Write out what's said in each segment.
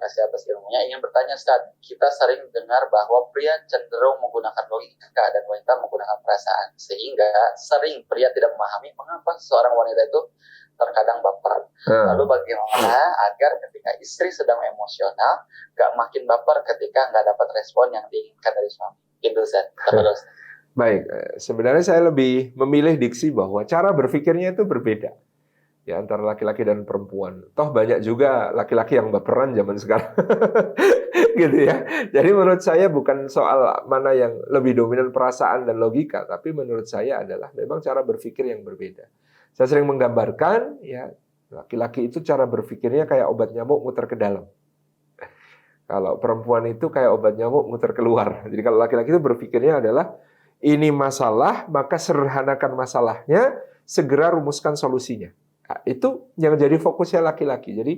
kasih atas ilmunya. Ingin bertanya, Ustaz, kita sering dengar bahwa pria cenderung menggunakan logika dan wanita menggunakan perasaan, sehingga sering pria tidak memahami mengapa seorang wanita itu terkadang baper. Lalu bagaimana agar ketika istri sedang emosional, gak makin baper ketika nggak dapat respon yang diinginkan dari suami? Itu, Ustaz. Baik, sebenarnya saya lebih memilih diksi bahwa cara berpikirnya itu berbeda ya antara laki-laki dan perempuan. Toh banyak juga laki-laki yang baperan zaman sekarang, gitu ya. Jadi menurut saya bukan soal mana yang lebih dominan perasaan dan logika, tapi menurut saya adalah memang cara berpikir yang berbeda. Saya sering menggambarkan ya laki-laki itu cara berpikirnya kayak obat nyamuk muter ke dalam. Kalau perempuan itu kayak obat nyamuk muter keluar. Jadi kalau laki-laki itu berpikirnya adalah ini masalah, maka sederhanakan masalahnya, segera rumuskan solusinya. Nah, itu yang jadi fokusnya laki-laki. Jadi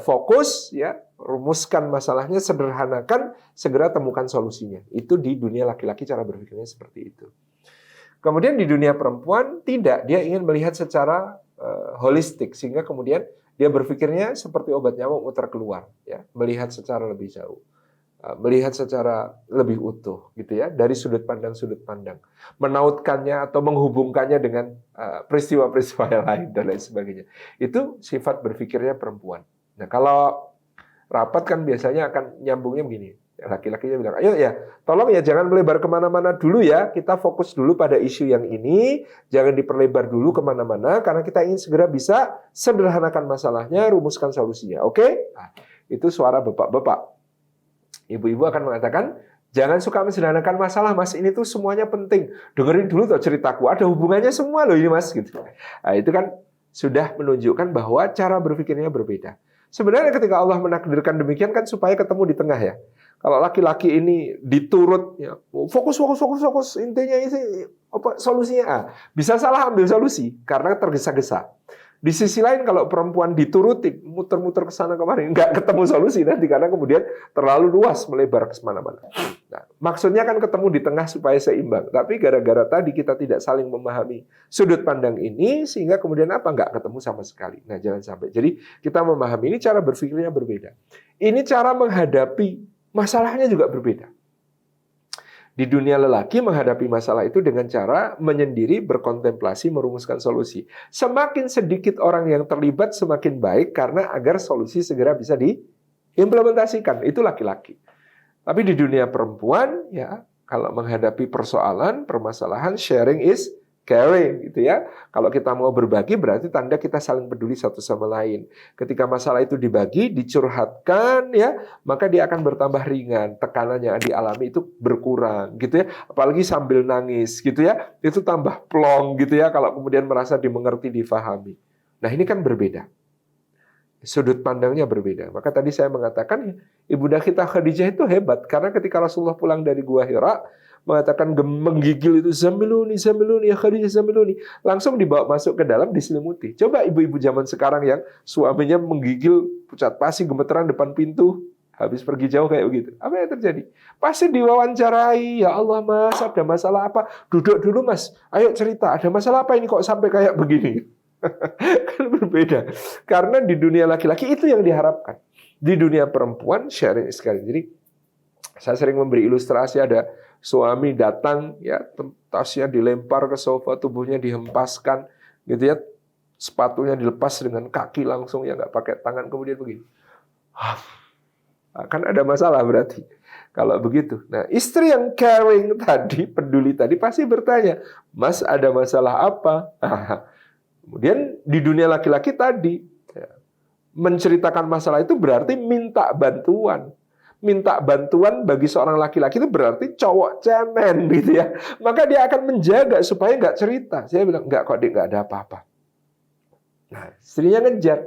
fokus ya, rumuskan masalahnya, sederhanakan, segera temukan solusinya. Itu di dunia laki-laki cara berpikirnya seperti itu. Kemudian di dunia perempuan tidak, dia ingin melihat secara holistik sehingga kemudian dia berpikirnya seperti obat nyamuk muter keluar, ya, melihat secara lebih jauh. Melihat secara lebih utuh gitu ya, dari sudut pandang, menautkannya atau menghubungkannya dengan peristiwa-peristiwa yang lain dan lain sebagainya. Itu sifat berpikirnya perempuan. Nah, kalau rapat kan biasanya akan nyambungnya begini. Laki-lakinya bilang, ayo ya, tolong ya jangan melebar kemana-mana dulu ya, kita fokus dulu pada isu yang ini, jangan diperlebar dulu kemana-mana, karena kita ingin segera bisa sederhanakan masalahnya, rumuskan solusinya, oke? Nah, itu suara bapak-bapak. Ibu-ibu akan mengatakan, jangan suka mensederhanakan masalah, mas, ini tuh semuanya penting. Dengerin dulu tuh ceritaku, ada hubungannya semua loh ini, mas. Gitu. Nah, itu kan sudah menunjukkan bahwa cara berpikirnya berbeda. Sebenarnya ketika Allah menakdirkan demikian kan supaya ketemu di tengah ya. Kalau laki-laki ini diturut, ya, fokus, intinya ini apa solusinya? Bisa salah ambil solusi karena tergesa-gesa. Di sisi lain kalau perempuan dituruti, muter-muter ke sana kemari, nggak ketemu solusi nanti karena kemudian terlalu luas melebar ke mana-mana. Nah, maksudnya kan ketemu di tengah supaya seimbang. Tapi gara-gara tadi kita tidak saling memahami sudut pandang ini, sehingga kemudian apa? Nggak ketemu sama sekali. Nah, jangan sampai. Jadi kita memahami ini cara berpikirnya berbeda. Ini cara menghadapi masalahnya juga berbeda. Di dunia lelaki menghadapi masalah itu dengan cara menyendiri, berkontemplasi, merumuskan solusi. Semakin sedikit orang yang terlibat semakin baik karena agar solusi segera bisa diimplementasikan. Itu laki-laki. Tapi di dunia perempuan ya kalau menghadapi persoalan, permasalahan, sharing is caring gitu ya. Kalau kita mau berbagi berarti tanda kita saling peduli satu sama lain. Ketika masalah itu dibagi, dicurhatkan ya, maka dia akan bertambah ringan. Tekanannya yang dialami itu berkurang gitu ya. Apalagi sambil nangis gitu ya. Itu tambah plong gitu ya kalau kemudian merasa dimengerti, difahami. Nah, ini kan berbeda. Sudut pandangnya berbeda. Maka tadi saya mengatakan Ibunda kita Khadijah itu hebat karena ketika Rasulullah pulang dari Gua Hira mengatakan menggigil itu zamiluni ya Khadijah zamiluni, langsung dibawa masuk ke dalam diselimuti. Coba ibu-ibu zaman sekarang yang suaminya menggigil pucat pasi gemeteran depan pintu habis pergi jauh kayak begitu. Apa yang terjadi? Pasti diwawancarai, ya Allah mas ada masalah apa? Duduk dulu mas, ayo cerita ada masalah apa ini kok sampai kayak begini? Kan berbeda. Karena di dunia laki-laki itu yang diharapkan. Di dunia perempuan sharing sekali. Jadi saya sering memberi ilustrasi ada suami datang ya tasnya dilempar ke sofa, tubuhnya dihempaskan gitu ya. Sepatunya dilepas dengan kaki langsung ya nggak pakai tangan kemudian begini. Kan ada masalah berarti. Kalau begitu. Nah, istri yang caring tadi, peduli tadi pasti bertanya, "Mas, ada masalah apa?" Kemudian di dunia laki-laki tadi menceritakan masalah itu berarti minta bantuan. Minta bantuan bagi seorang laki-laki itu berarti cowok cemen gitu ya. Maka dia akan menjaga supaya nggak cerita. Saya bilang nggak kok, nggak ada apa-apa. Nah, istrinya ngejar,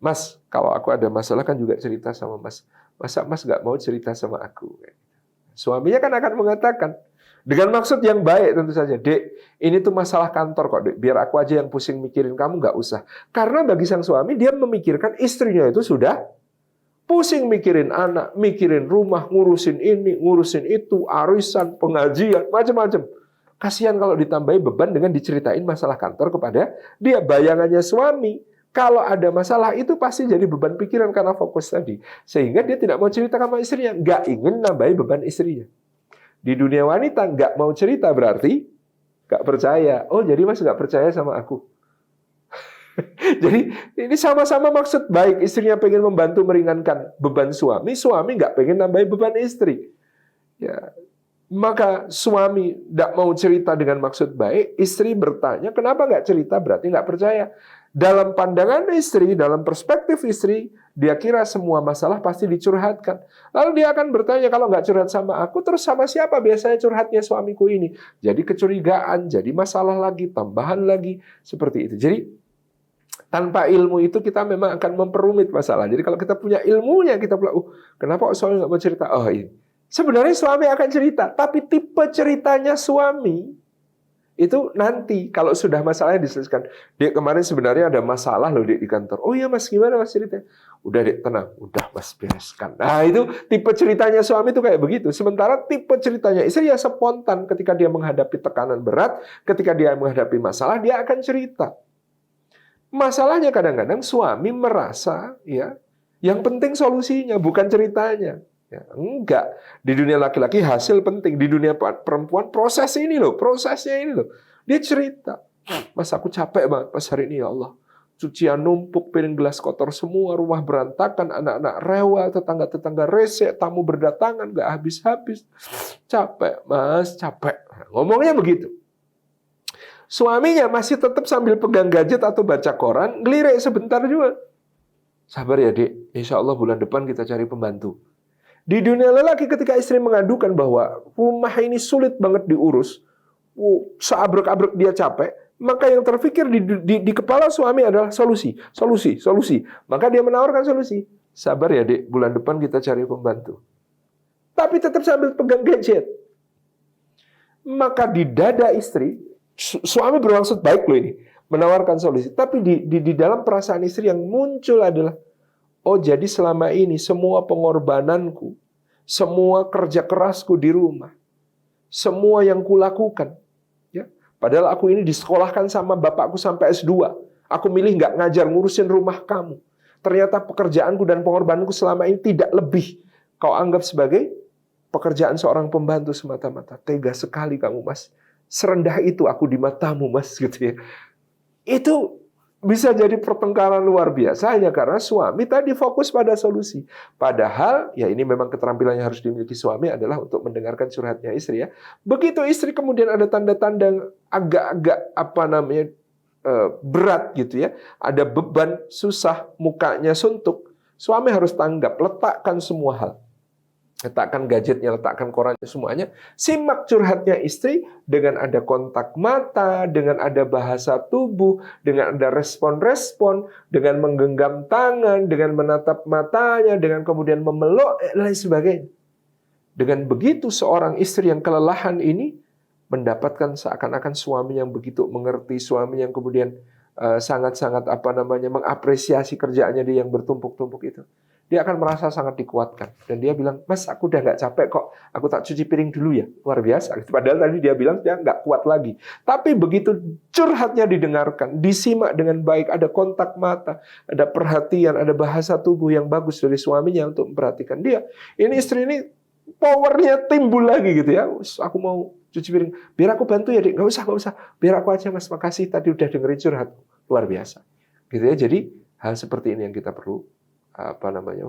"Mas, kalau aku ada masalah kan juga cerita sama Mas. Masa Mas nggak mau cerita sama aku?" Suaminya kan akan mengatakan dengan maksud yang baik tentu saja, "Dek, ini tuh masalah kantor kok, Dek. Biar aku aja yang pusing mikirin, kamu nggak usah." Karena bagi sang suami dia memikirkan istrinya itu sudah pusing mikirin anak, mikirin rumah, ngurusin ini, ngurusin itu, arisan, pengajian, macam-macam. Kasihan kalau ditambahi beban dengan diceritain masalah kantor kepada dia. Bayangannya suami, Kalau ada masalah itu pasti jadi beban pikiran karena fokus tadi. Sehingga dia tidak mau cerita sama istrinya, nggak ingin nambahi beban istrinya. Di dunia wanita nggak mau cerita berarti nggak percaya. Oh jadi Mas nggak percaya sama aku. Jadi ini sama-sama maksud baik. Istrinya pengen membantu meringankan beban suami. Suami nggak pengen nambahin beban istri. Ya, maka suami tidak mau cerita dengan maksud baik. Istri bertanya, kenapa nggak cerita? Berarti nggak percaya. Dalam pandangan istri, dalam perspektif istri, dia kira semua masalah pasti dicurhatkan. Lalu dia akan bertanya, kalau nggak curhat sama aku, terus sama siapa biasanya curhatnya suamiku ini? Jadi kecurigaan, jadi masalah lagi, tambahan lagi, seperti itu. Jadi tanpa ilmu itu kita memang akan memperumit masalah. Jadi kalau kita punya ilmunya, kita bilang, kenapa suami nggak mau cerita? Oh ini. Sebenarnya suami akan cerita, tapi tipe ceritanya suami itu nanti kalau sudah masalahnya diselesaikan. Dek kemarin sebenarnya ada masalah loh Dek di kantor. Oh iya Mas, gimana Mas ceritanya? Udah Dek tenang, udah Mas bereskan. Nah itu tipe ceritanya suami itu kayak begitu. Sementara tipe ceritanya istri ya spontan ketika dia menghadapi tekanan berat, ketika dia menghadapi masalah dia akan cerita. Masalahnya kadang-kadang suami merasa ya yang penting solusinya bukan ceritanya. Ya, enggak. Di dunia laki-laki hasil penting, di dunia perempuan proses ini loh, prosesnya ini loh. Dia cerita, Mas aku capek banget pas hari ini ya Allah. Cucian numpuk, piring gelas kotor semua, rumah berantakan, anak-anak rewel, tetangga-tetangga rese, tamu berdatangan nggak habis-habis. Capek Mas, capek. Ngomongnya begitu. Suaminya masih tetap sambil pegang gadget atau baca koran, ngelirik sebentar juga. Sabar ya Dek, insya Allah bulan depan kita cari pembantu. Di dunia lelaki ketika istri mengadukan bahwa rumah ini sulit banget diurus, seabrek-abrek dia capek, maka yang terpikir di kepala suami adalah solusi. Maka dia menawarkan solusi. Sabar ya Dek, bulan depan kita cari pembantu. Tapi tetap sambil pegang gadget. Maka di dada istri, suami bermaksud baik loh ini, menawarkan solusi. Tapi di dalam perasaan istri yang muncul adalah, oh jadi selama ini semua pengorbananku, semua kerja kerasku di rumah, semua yang kulakukan, ya, padahal aku ini disekolahkan sama bapakku sampai S2, aku milih nggak ngajar ngurusin rumah kamu. Ternyata pekerjaanku dan pengorbananku selama ini tidak lebih kau anggap sebagai pekerjaan seorang pembantu semata-mata. Tega sekali kamu Mas. Serendah itu aku di matamu Mas gitu ya. Itu bisa jadi pertengkaran luar biasa hanya karena suami tadi fokus pada solusi. Padahal ya ini memang keterampilan yang harus dimiliki suami adalah untuk mendengarkan curhatnya istri ya. Begitu istri kemudian ada tanda-tanda agak-agak berat gitu ya. Ada beban, susah, mukanya suntuk. Suami harus tanggap, letakkan semua hal. Letakkan gadgetnya, letakkan korannya, semuanya. Simak curhatnya istri dengan ada kontak mata, dengan ada bahasa tubuh, dengan ada respon-respon, dengan menggenggam tangan, dengan menatap matanya, dengan kemudian memeluk, dan lain sebagainya. Dengan begitu seorang istri yang kelelahan ini mendapatkan seakan-akan suami yang begitu mengerti, suami yang kemudian sangat-sangat mengapresiasi kerjaannya dia yang bertumpuk-tumpuk itu. Dia akan merasa sangat dikuatkan. Dan dia bilang, Mas aku udah nggak capek kok, aku tak cuci piring dulu ya. Luar biasa. Padahal tadi dia bilang dia nggak kuat lagi. Tapi begitu curhatnya didengarkan, disimak dengan baik, ada kontak mata, ada perhatian, ada bahasa tubuh yang bagus dari suaminya untuk memperhatikan dia. Ini istri ini powernya timbul lagi gitu ya. Aku mau cuci piring, biar aku bantu ya Dik. Nggak usah. Biar aku aja Mas, makasih tadi udah dengerin curhat. Luar biasa. Gitu ya. Jadi hal seperti ini yang kita perlu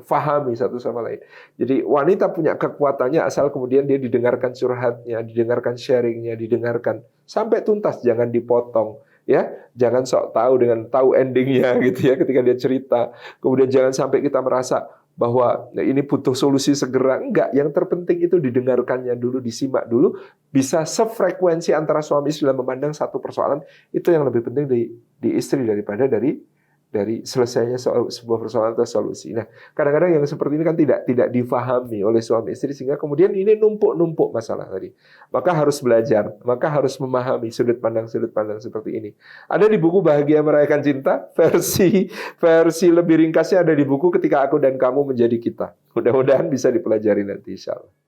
fahami satu sama lain. Jadi wanita punya kekuatannya asal kemudian dia didengarkan curhatnya, didengarkan sharingnya, didengarkan sampai tuntas, jangan dipotong. Ya, jangan sok tahu dengan tahu endingnya gitu ya ketika dia cerita. Kemudian jangan sampai kita merasa bahwa ini butuh solusi segera. Enggak, yang terpenting itu didengarkannya dulu, disimak dulu, bisa sefrekuensi antara suami istri dalam memandang satu persoalan. Itu yang lebih penting di istri daripada dari selesainya sebuah persoalan atau solusi. Nah, kadang-kadang yang seperti ini kan tidak difahami oleh suami istri sehingga kemudian ini numpuk masalah tadi. Maka harus belajar, maka harus memahami sudut pandang seperti ini. Ada di buku Bahagia Merayakan Cinta, versi lebih ringkasnya ada di buku Ketika Aku dan Kamu Menjadi Kita. Mudah-mudahan bisa dipelajari nanti insyaallah.